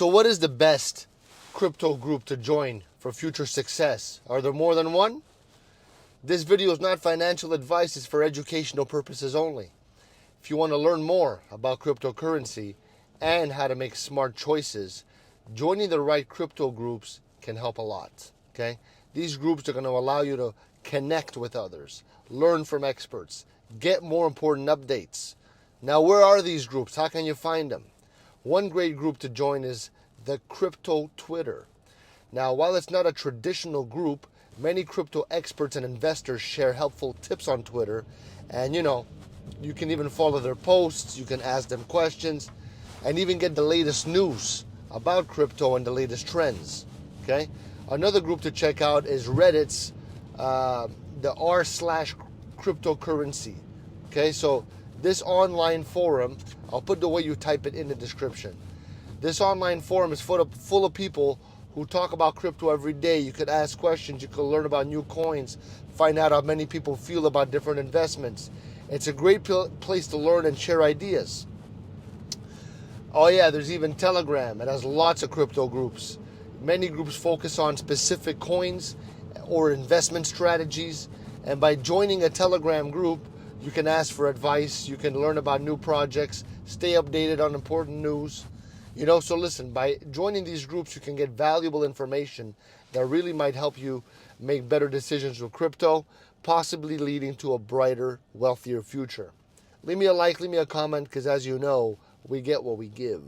So what is the best crypto group to join for future success? Are there more than one? This video is not financial advice, it's for educational purposes only. If you want to learn more about cryptocurrency and how to make smart choices, joining the right crypto groups can help a lot. Okay? These groups are going to allow you to connect with others, learn from experts, get more important updates. Now, where are these groups? How can you find them? One great group to join is the Crypto Twitter. Now, while it's not a traditional group, many crypto experts and investors share helpful tips on Twitter. And you can even follow their posts, you can ask them questions, and even get the latest news about crypto and the latest trends. Okay? Another group to check out is Reddit's the r/cryptocurrency. Okay, so this online forum, I'll put the way you type it in the description. This online forum is full of people who talk about crypto every day. You could ask questions, you could learn about new coins, find out how many people feel about different investments. It's a great place to learn and share ideas. Oh yeah, there's even Telegram. It has lots of crypto groups. Many groups focus on specific coins or investment strategies. And by joining a Telegram group, you can ask for advice, you can learn about new projects, stay updated on important news. So listen, by joining these groups, you can get valuable information that really might help you make better decisions with crypto, possibly leading to a brighter, wealthier future. Leave me a like, leave me a comment, because as you know, we get what we give.